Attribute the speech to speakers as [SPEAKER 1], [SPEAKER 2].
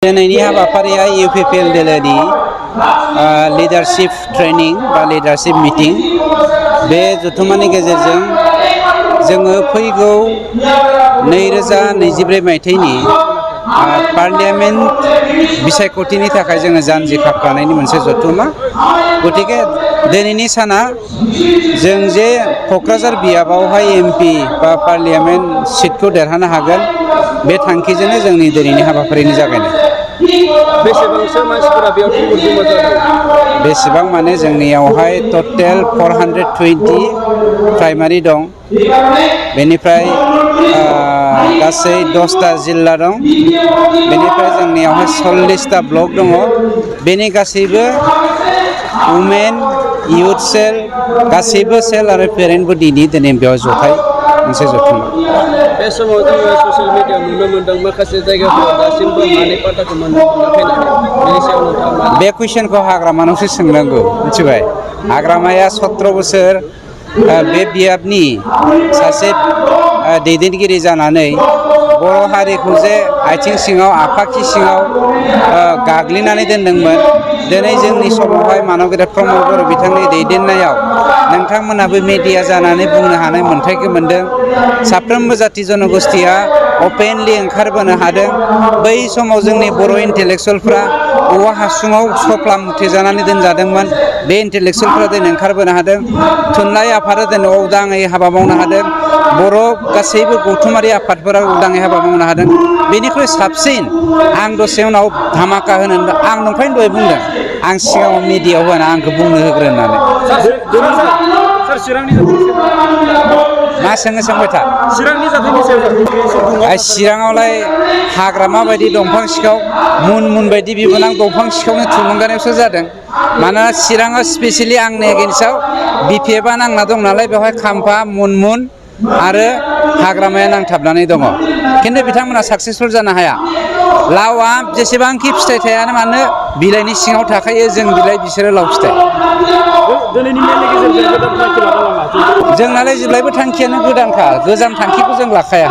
[SPEAKER 1] दिनैनि हाबाफारिया इउपिपिएल दोलोनि लिडारशिप ट्रेनिं बा लिडारशिप मिटिं बे जथुम्मानि गेजेरजों जोङो फैगौ 2024 मायथाइनि पार्लियामेन्ट बिसायख'थिनि थाखाय जोङो जानजि खाफ्रानायनि मोनसे जथुम्मा। गतिके दिनैनि साना जों जे क'क्राझार बियाबावहाय एमपि बा पार्लियामेन्ट सिटखौ देरहानो हागोन बे थांखिजोंनो जोंनि दिनैनि हाबाफारिनि जागायनाय।
[SPEAKER 2] बेसेबांसो मानसिफोरा बेयाव थुबुर जमा जादों?
[SPEAKER 1] बेसेबां माने जोंनियावहाय टटेल 420 प्राइमारि दं, बेनिफ्राय गासै 10टा जिल्ला दं, बेनिफ्राय जोंनियावहाय 40टा ब्लक दङ। बेनि गासैबो वुमेन इउथ सेल गासैबो सेल आरो पेरेन्ट बडिनि दिनै बेयाव जथाय मोनसे जथुम्मा।
[SPEAKER 2] बे समाव जोङो ससियेल मिडियायाव नुनो मोनदों माखासे जायगाफोराव दासिमबो मानि पार्टाखौ मोनाखै बेनि सायाव नोंथाङा
[SPEAKER 1] बे कुइसनखौ हाग्रामानावसो सोंनांगौ, मिथिबाय? हाग्रामाया 17 बोसोर बे बियाबनि सासे दैदेनगिरि जानानै बर' हारिखौ जे आथिं सिङाव आफाखि सिङाव गाग्लिनानै दोनदोंमोन, दिनै जोंनि समावहाय मानब गेदेर प्रमद बर' बिथांनि दैदेननायाव नोंथांमोनाबो मेडिया जानानै बुंनो हानाय मोन्थायखौ मोन्दों। साफ्रोमबो जाथि जनगोष्ठीया अपेनलि ओंखारबोनो हादों। बै समाव जोंनि बर' इन्टेलेक्सुवेलफ्रा औवा हासुङाव सफ्ला मुथेजानानै दोनजादोंमोन। बे इन्टेलेक्सुवेलफ्रा दिनै ओंखारबोनो हादों। थुनलाइ आफादा दिनै उदाङै हाबा मावनो हादों। बर' गासैबो गौथुमारि आफादफोरा उदाङै हाबा मावनो हादों। बेनिख्रुइ साबसिन आं दसे उनाव धामाका होनो आं नंखायनो दहाय बुंदों, आं सिगाङाव मिडियायाव होना आंखौ बुंनो होग्रो होननानै।
[SPEAKER 2] सार चिरांनि
[SPEAKER 1] मा सोंबाय था।
[SPEAKER 2] चिरांनि जाथायनि सायाव
[SPEAKER 1] चिराङावलाय हाग्रामा बायदि दंफां सिखाव मुन मुन बायदि बिबोनां दंफां सिखावनि थुलुंगानायावसो जादों। मानोना चिराङाव स्पेसियेलि आंनि एगेन्स्टआव बिपिएफआ नांना दं नालाय बेवहाय खाम्फा मुनमुन आरो हाग्रामाया नांथाबनानै दङ। खिन्थु बिथांमोना साक्सेसफुल जानो हाया। लावआ जेसेबांखि फिथाइ थायानो मानो बिलाइनि सिङाव थाखायो, जों बिलाइ बिसोरो लाव फिथाइ।
[SPEAKER 2] दिनैनि मेलनि गेजेरजों गोदान थांखि लाना लाङा?
[SPEAKER 1] जोंनालाय जेब्लायबो थांखियानो गोदानखा, गोजाम थांखिखौ जों लाखाया।